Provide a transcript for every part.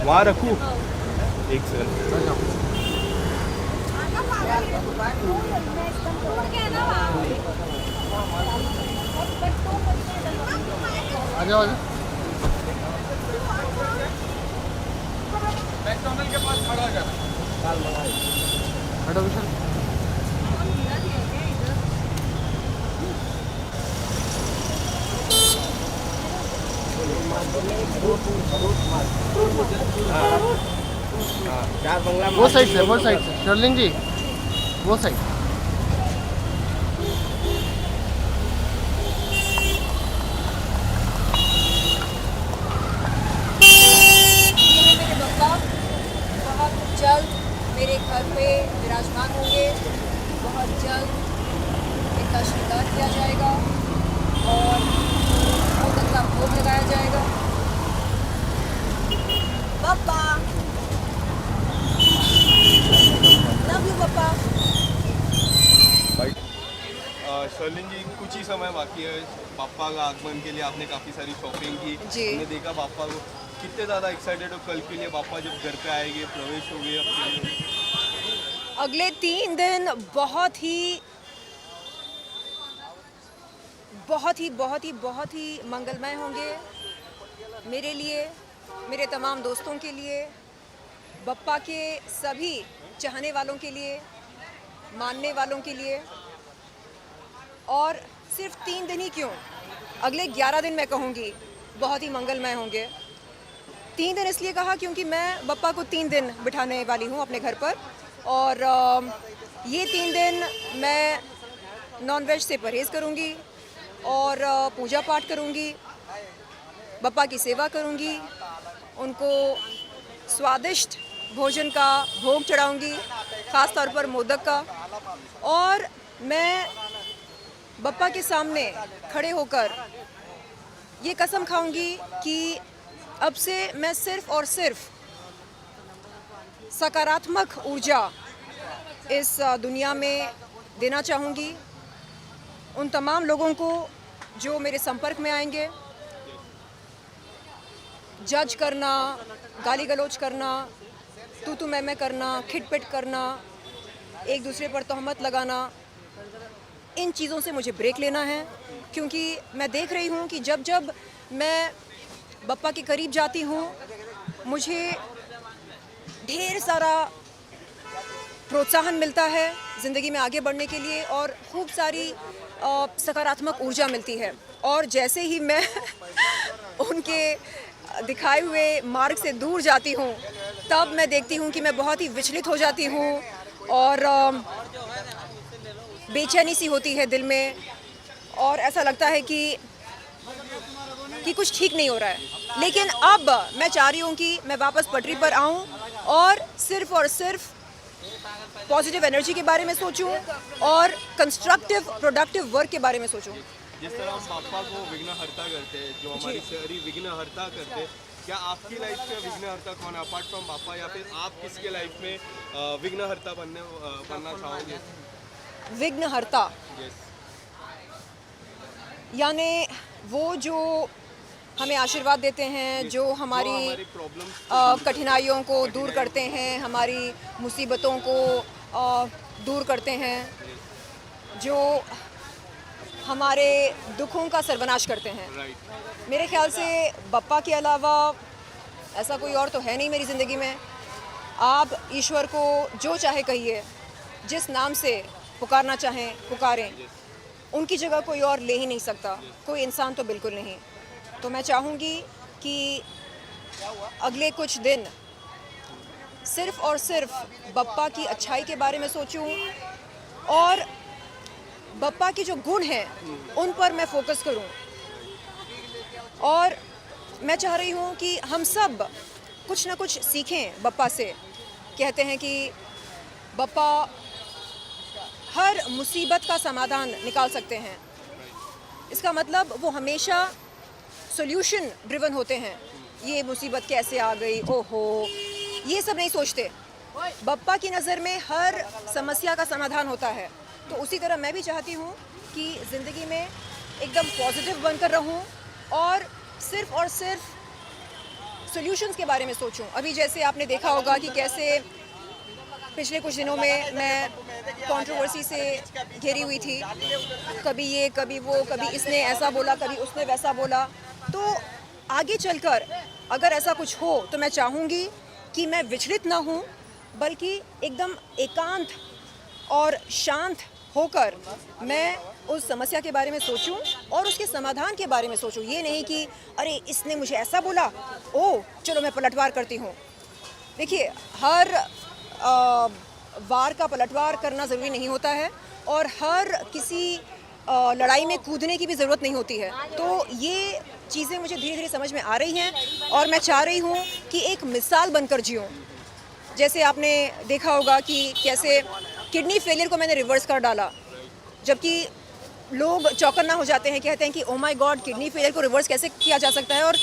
वहाँ रखूँ एक सेकंड। आ जाओ मैकडॉनल्ड के पास खड़ा हो जाना। हटो विशाल। चार बंगला वो साइड से शर्लिन जी, वो साइड। मेरे पापा बहुत जल्द मेरे घर पे विराजमान होंगे। बहुत जल्द इनका श्रृंगार किया जाएगा और मोदक का भोग लगाया जाएगा। पापा, लव यू पापा। शर्लिन जी, कुछ ही समय बाकी है पापा का आगमन के लिए। आपने काफ़ी सारी शॉपिंग की जी। हमने देखा पापा को कितने ज़्यादा एक्साइटेड हो कल के लिए। पापा जब घर पे आएंगे, प्रवेश हो गए आपके लिए। अगले 3 दिन बहुत ही मंगलमय होंगे मेरे लिए, मेरे तमाम दोस्तों के लिए, बप्पा के सभी चाहने वालों के लिए, मानने वालों के लिए। और सिर्फ 3 दिन ही क्यों, अगले 11 दिन मैं कहूँगी बहुत ही मंगलमय होंगे। 3 दिन इसलिए कहा क्योंकि मैं बप्पा को 3 दिन बिठाने वाली हूँ अपने घर पर। और ये 3 दिन मैं नॉनवेज से परहेज़ करूँगी और पूजा पाठ करूँगी, बप्पा की सेवा करूँगी, उनको स्वादिष्ट भोजन का भोग चढ़ाऊँगी, ख़ास तौर पर मोदक का। और मैं बप्पा के सामने खड़े होकर ये कसम खाऊँगी कि अब से मैं सिर्फ़ और सिर्फ सकारात्मक ऊर्जा इस दुनिया में देना चाहूँगी उन तमाम लोगों को जो मेरे संपर्क में आएंगे। जज करना, गाली गलौज करना, तू मैं करना, खिटपिट करना, एक दूसरे पर तोहमत लगाना, इन चीज़ों से मुझे ब्रेक लेना है। क्योंकि मैं देख रही हूँ कि जब जब मैं बप्पा के करीब जाती हूँ मुझे ढेर सारा प्रोत्साहन मिलता है ज़िंदगी में आगे बढ़ने के लिए और खूब सारी सकारात्मक ऊर्जा मिलती है। और जैसे ही मैं उनके दिखाए हुए मार्ग से दूर जाती हूँ तब मैं देखती हूँ कि मैं बहुत ही विचलित हो जाती हूँ और बेचैनी सी होती है दिल में और ऐसा लगता है कि कुछ ठीक नहीं हो रहा है। लेकिन अब मैं चाह रही हूँ कि मैं वापस पटरी पर आऊँ और सिर्फ पॉजिटिव एनर्जी के बारे में सोचूं और कंस्ट्रक्टिव प्रोडक्टिव वर्क के बारे में सोचूं। जिस तरह हम पापा को विघ्नहर्ता करते हैं, जो हमारी शहरी विघ्नहर्ता करते हैं, क्या आपकी लाइफ में विघ्नहर्ता कौन है अपार्ट फ्रॉम पापा, या फिर आप किसके लाइफ में विघ्नहर्ता बनना चाहोगे? विघ्नहर्ता यानी वो जो हमें आशीर्वाद देते हैं, जो हमारी कठिनाइयों को दूर करते हैं, हमारी मुसीबतों को दूर करते हैं, जो हमारे दुखों का सर्वनाश करते हैं। मेरे ख्याल से बप्पा के अलावा ऐसा कोई और तो है नहीं मेरी ज़िंदगी में। आप ईश्वर को जो चाहे कहिए, जिस नाम से पुकारना चाहें पुकारें, उनकी जगह कोई और ले ही नहीं सकता, कोई इंसान तो बिल्कुल नहीं। तो मैं चाहूँगी कि अगले कुछ दिन सिर्फ़ और सिर्फ बप्पा की अच्छाई के बारे में सोचूं और बप्पा के जो गुण हैं उन पर मैं फोकस करूं। और मैं चाह रही हूं कि हम सब कुछ ना कुछ सीखें बप्पा से। कहते हैं कि बप्पा हर मुसीबत का समाधान निकाल सकते हैं। इसका मतलब वो हमेशा सॉल्यूशन ड्रिवन होते हैं। ये मुसीबत कैसे आ गई, ओहो, ये सब नहीं सोचते। बप्पा की नज़र में हर समस्या का समाधान होता है। तो उसी तरह मैं भी चाहती हूँ कि ज़िंदगी में एकदम पॉजिटिव बनकर रहूँ और सिर्फ और सिर्फ सॉल्यूशंस के बारे में सोचूं। अभी जैसे आपने देखा होगा कि कैसे पिछले कुछ दिनों में मैं कंट्रोवर्सी से घिरी हुई थी, कभी ये कभी वो, कभी इसने ऐसा बोला कभी उसने वैसा बोला। तो आगे चलकर अगर ऐसा कुछ हो तो मैं चाहूँगी कि मैं विचलित ना हूँ, बल्कि एकदम एकांत और शांत होकर मैं उस समस्या के बारे में सोचूं और उसके समाधान के बारे में सोचूं। ये नहीं कि अरे इसने मुझे ऐसा बोला, ओह चलो मैं पलटवार करती हूँ। देखिए, हर वार का पलटवार करना ज़रूरी नहीं होता है और हर किसी लड़ाई में कूदने की भी ज़रूरत नहीं होती है। तो ये चीज़ें मुझे धीरे धीरे समझ में आ रही हैं और मैं चाह रही हूँ कि एक मिसाल बनकर जीऊँ। जैसे आपने देखा होगा कि कैसे किडनी फेलियर को मैंने रिवर्स कर डाला, जबकि लोग चौकन्ना हो जाते हैं, कहते हैं कि oh my God, kidney failure को रिवर्स कैसे किया जा सकता है और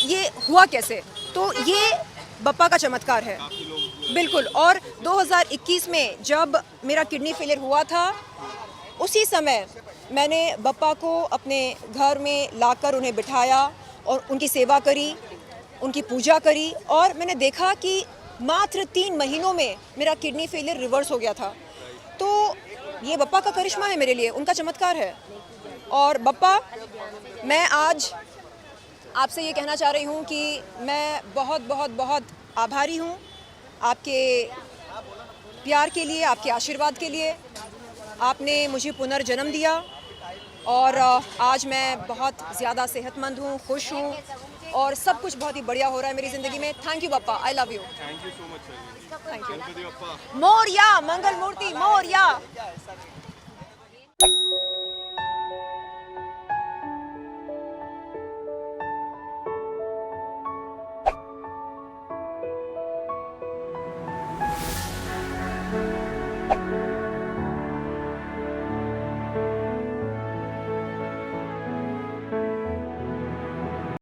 ये हुआ कैसे। तो ये बप्पा का चमत्कार है, बिल्कुल। और 2021 में जब मेरा किडनी फेलियर हुआ था, उसी समय मैंने बप्पा को अपने घर में लाकर उन्हें बिठाया और उनकी सेवा करी, उनकी पूजा करी और मैंने देखा कि मात्र 3 महीनों में मेरा किडनी फेलियर रिवर्स हो गया था। तो ये बप्पा का करिश्मा है मेरे लिए, उनका चमत्कार है। और बप्पा, मैं आज आपसे ये कहना चाह रही हूँ कि मैं बहुत बहुत बहुत आभारी हूँ आपके प्यार के लिए, आपके आशीर्वाद के लिए। आपने मुझे पुनर्जन्म दिया और आज मैं बहुत ज़्यादा सेहतमंद हूँ, खुश हूँ और सब कुछ बहुत ही बढ़िया हो रहा है मेरी ज़िंदगी में। Thank you Bappa, I love you. Thank you so much. Thank you. Ganpati Bappa Morya, Mangal Murti Morya.